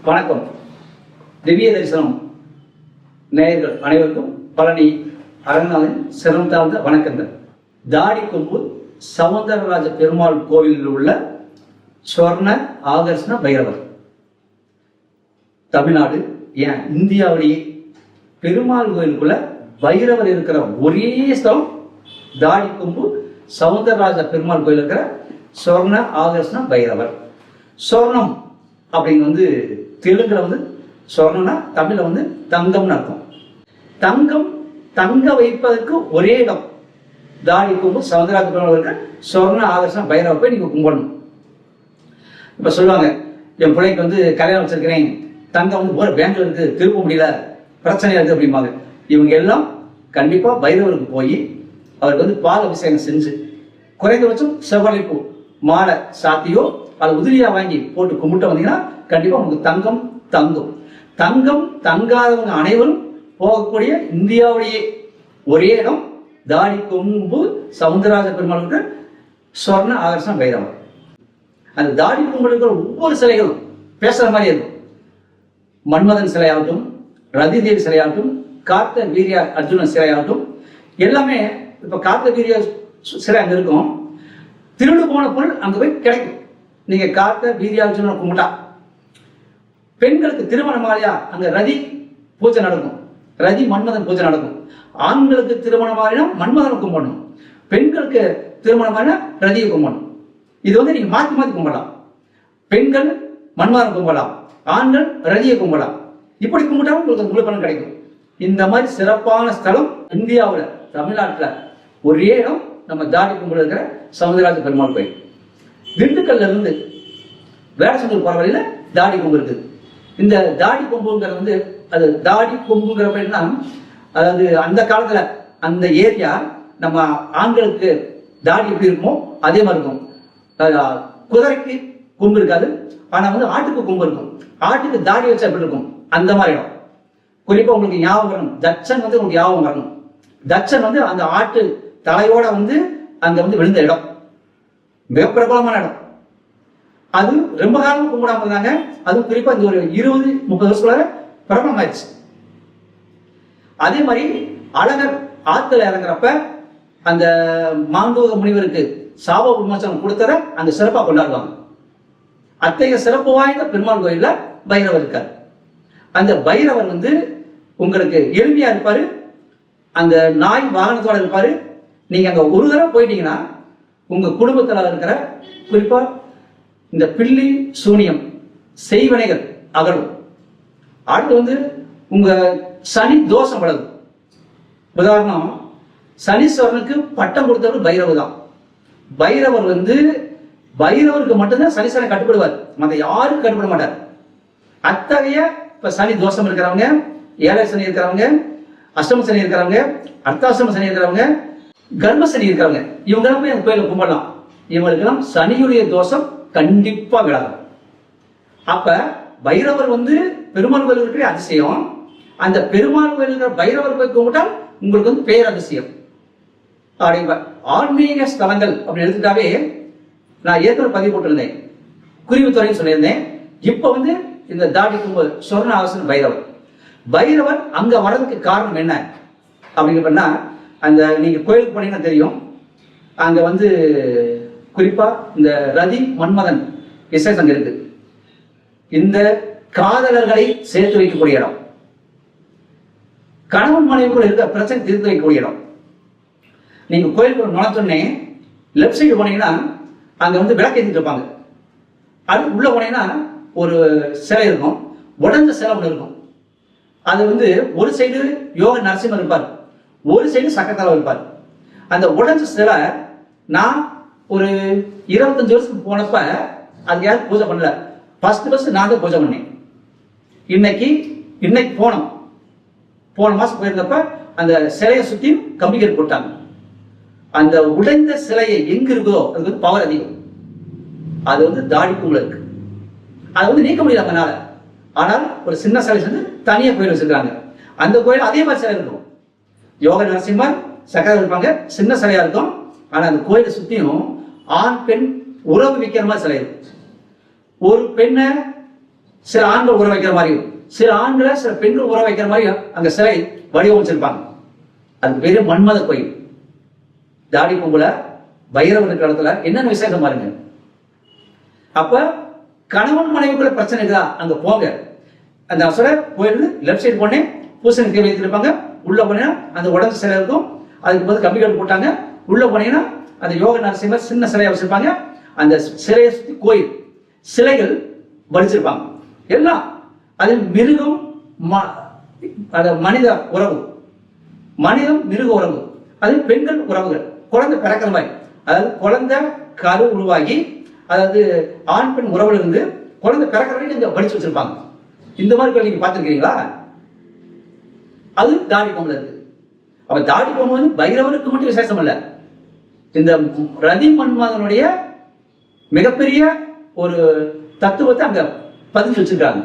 வணக்கம். திவ்ய தரிசனம் நேயர்கள் அனைவருக்கும் பழனி அரங்கநாதன் சிரம் தாழ்ந்த வணக்கங்கள். தாடி கொம்பு சவுந்தரராஜ பெருமாள் கோவிலில் உள்ள சொர்ண ஆகர்ஷண பைரவர். தமிழ்நாடு ஏன் இந்தியாவிலேயே பெருமாள் கோயிலுக்குள்ள பைரவர் இருக்கிற ஒரே ஸ்தலம் தாடி கொம்பு சவுந்தரராஜ பெருமாள் கோயில் இருக்கிற சொர்ண ஆகர்ஷண பைரவர். சொர்ணம் அப்படிங்க தெலுங்குல சொர்ணம்னா தமிழ்ல தங்கம்னு அர்த்தம். தங்கம் தங்க வைப்பதற்கு ஒரே இடம் தாடி கொம்பு சவுந்தரராஜ பெருமாள் இருக்க சொர்ண ஆகர்ஷண பைரவர் போய் நீங்க கும்பிடணும். இப்ப சொல்லுவாங்க, என் பிள்ளைக்கு கல்யாணம் வச்சிருக்கிறேன், தங்கம் போற பேங்க்ல இருக்கு, திருப்ப முடியல, பிரச்சனையா இருக்கு அப்படிம்பாங்க. இவங்க எல்லாம் கண்டிப்பா பைரவருக்கு போய் அவருக்கு பால் அபிஷேகம் செஞ்சு குறைந்தபட்சம் செவ்வளைப்பூ மாலை சாத்தியோ அது உதிரியா வாங்கி போட்டு கும்பிட்டு வந்தீங்கன்னா கண்டிப்பா உங்களுக்கு தங்கம் தங்கும். தங்கம் தங்காதவங்க அனைவரும் போகக்கூடிய இந்தியாவிலேயே ஒரே இடம் தாடி கொம்பு சவுந்தரராஜ பெருமாளுக்கு சொர்ண ஆகர்ஷண பைரவர். அந்த தாடி கொம்புக்கு ஒவ்வொரு சிலைகளும் பேசுற மாதிரி இருக்கும். மன்மதன் சிலையாகட்டும், ரதி தேவி சிலையாகட்டும், கார்த்த வீரிய அர்ஜுனன் சிலையாகட்டும், எல்லாமே இப்ப கார்த்த வீரிய சிலை அங்க இருக்கும். திருடு போன பொருள் அங்க போய் கிடைக்கும். நீங்க கார்த்த வீரிய அர்ஜுனன் கும்பிட்டா பெண்களுக்கு திருமணமாலையா அங்க ரதி பூஜை நடக்கும், ரதி மன்மதன் பூஜை நடக்கும். ஆண்களுக்கு திருமணமாலினா மன்மதனை கும்பிடணும், பெண்களுக்கு திருமணமாலினா ரதியை கும்பிடணும். இது நீங்க மாத்தி மாத்தி கும்பிடலாம். பெண்கள் மன்மதனை கும்பிடலாம், ஆண்கள் ரதியை கும்பிடலாம். இப்படி கும்பிட்டாலும் உங்களுக்கு முழு பலன் கிடைக்கும். இந்த மாதிரி சிறப்பான ஸ்தலம் இந்தியாவில் தமிழ்நாட்டில் ஒரே இடம் நம்ம தாடி கொம்புல இருக்கிற சவுந்தரராஜ பெருமாள் கோயில். திண்டுக்கல்ல இருந்து வேடசந்தூர் போற வழியில தாடி கொம்பு இருக்குது. இந்த தாடி கொம்புங்கிறது அது தாடி கொம்புங்கிறப்ப அதாவது அந்த காலத்துல அந்த ஏரியா நம்ம ஆண்களுக்கு தாடி எப்படி இருக்குமோ அதே மாதிரி இருக்கும். குதிரைக்கு கொம்பு இருக்காது, ஆனா ஆட்டுக்கு கொம்பு இருக்கும். ஆட்டுக்கு தாடி வச்சா எப்படி இருக்கும் அந்த மாதிரி இடம். குறிப்பா உங்களுக்கு ஞாபகம் வரணும், தட்சன் உங்களுக்கு ஞாபகம் வரணும். தட்சன் அந்த ஆட்டு தலையோட அங்க விழுந்த இடம், மிக பிரபலமான இடம். அது ரொம்ப காலம் கும்பிடாம இருந்தாங்க. அதுவும் குறிப்பா இந்த ஒரு 20-30 வருஷத்துல பிரபலம் ஆயிடுச்சு. அதே மாதிரி அழகர் ஆத்துல இறங்குறப்ப அந்த மாண்டூக முனிவருக்கு சாப விமோசனம் கொடுத்தத அந்த சிறப்பா கொண்டாடுவாங்க. அத்தகைய சிறப்பு வாய்ந்த பெருமாள் கோயில்ல பைரவர் இருக்கார். அந்த பைரவர் உங்களுக்கு எளிமையா இருப்பாரு. அந்த நாய் வாகனத்தோட இருப்பாரு. நீங்க அங்க ஒரு தடவை போயிட்டீங்கன்னா உங்க குடும்பத்துல இருக்கிற குறிப்பா இந்த பில்லி சூனியம் செய்வனைகள் அகலும். அடுத்து உங்க சனி தோஷம் வளரும். உதாரணம், சனீஸ்வரனுக்கு பட்டம் கொடுத்தவர் பைரவர் தான். பைரவர் பைரவருக்கு மட்டும்தான் சனீஸ்வரனை கட்டுப்படுவார், மற்ற யாருக்கும் கட்டுப்பட மாட்டார். அத்தகைய இப்ப சனி தோஷம் இருக்கிறவங்க, ஏழை சனி இருக்கிறவங்க, அஷ்டம சனி இருக்கிறவங்க, அர்த்தாஷ்டம சனி இருக்கிறவங்க, கர்ப்ப சனி இருக்கிறவங்க, இவங்க போய் அந்த கோயில கும்பிடலாம். இவங்களுக்கெல்லாம் சனியுடைய தோஷம் கண்டிப்பா விலகும். அப்ப பைரவர் பெருமாள் கோயில் இருக்கிற அதிசயம். அந்த பெருமாள் கோயில் இருக்கிற பைரவர் போய் கும்பிட்டால் உங்களுக்கு பேரதிசயம். ஆன்மீக ஸ்தலங்கள் அப்படி எடுத்துட்டாவே நான் ஏற்கனவே பதிவு போட்டிருந்தேன், குருவித்துறைன்னு சொல்லியிருந்தேன். இப்ப இந்த தாடி கொம்பு சொர்ண ஆகர்ஷண பைரவர். பைரவர் அங்க வர்றதுக்கு காரணம் என்ன அப்படிங்கன்னா, அந்த நீங்க கோயிலுக்கு போனீங்கன்னா தெரியும், அங்க குறிப்பா இந்த ரதி மன்மதன் விசேஷம் இருக்கு. இந்த காதலர்களை சேர்த்து வைக்கக்கூடிய இடம், கணவன் மனைவிக்குள்ள இருக்க பிரச்சனை தீர்த்து வைக்கக்கூடிய இடம். நீங்க கோயிலுக்குள்ள நுழைச்சோடனே லெப்ட் சைடு போனீங்கன்னா அங்க விளக்கு ஏற்றிட்டு இருப்பாங்க. அது உள்ள போனீங்கன்னா ஒரு சிலை இருக்கும், உடஞ்ச சிலை ஒன்று இருக்கும். அது ஒரு சைடு யோக நரசிம்மர் இருப்பார், ஒரு சைடு சக்கரத்தாழ்வார் இருப்பார். அந்த உடஞ்ச சிலை நான் ஒரு 25 வருஷத்துக்கு போனப்ப அது யாரும் பூஜை பண்ணல. ஃபர்ஸ்ட் நான் தான் பூஜை பண்ணேன். இன்னைக்கு போன மாசம் போயிருந்தப்ப அந்த சிலையை சுத்தி கம்பிகள் போட்டாங்க. அந்த உடைந்த சிலையை எங்க இருக்குதோ அது பவர் அதிகம். அது தாடி கொம்புல இருக்கு. அது நீக்க முடியல அவங்கனால. ஆனால் ஒரு சின்ன சிலை தனியா கோயில் வச்சிருக்காங்க. அந்த கோயில் அதே மாதிரி சிலை இருக்கும். யோக நரசிம்மர் சக்கரை இருப்பாங்க, சின்ன சிலையா இருக்கும். ஆனா அந்த கோயிலை சுத்தியும் ஆண் பெண் உறவு வைக்கிற மாதிரி சிலை இருக்கும். ஒரு பெண்ணை சில ஆண்கள் உற வைக்கிற மாதிரியும், சில ஆண்களை சில பெண்கள் உற வைக்கிற மாதிரியும் அங்க சிலை வடிவமைச்சிருப்பாங்க. அது பேரு மன்மத கோயில். தாடி கொம்புல பைரவர் இருக்கிற இடத்துல என்னென்ன விசேஷம் பாருங்க. அப்ப கணவன் மனைவிக்குள்ள பிரச்சனை இருக்குதா, அங்க போங்க. அந்த அவசர கோயில் லெப்ட் சைடு போனே பூசணி தேவை வைத்திருப்பாங்க. உள்ள போனீங்கன்னா அந்த உடம்பு சிலை இருக்கும், அதுக்கு பதில் கம்பிகள் போட்டாங்க. உள்ள போனீங்கன்னா அந்த யோக நரசிம்மர் சின்ன சிலையை வச்சிருப்பாங்க. அந்த சிலையை சுற்றி கோயில் சிலைகள் வடிச்சிருப்பாங்க எல்லாம். அது மிருகம் மனித உறவு, மனிதம் மிருக உறவு, அது பெண்கள் உறவுகள், குழந்தை பிறக்கிற மாதிரி. அதாவது குழந்தை கரு உருவாகி, அதாவது ஆண் பெண் உறவுல இருந்து குழந்தை பிறக்கிற வரைக்கும் இங்க படிச்சு வச்சிருப்பாங்க. இந்த மாதிரி நீங்க பார்த்துருக்கீங்களா? அது தாடி பொம்பளை இருக்கு. அப்ப தாடி பொம்மை வந்து பைரவருக்கு மட்டும் விசேஷம் இல்ல, இந்த ரதி மன்மதனுடைய மிகப்பெரிய ஒரு தத்துவத்தை அங்க பதிஞ்சு வச்சிருக்காங்க.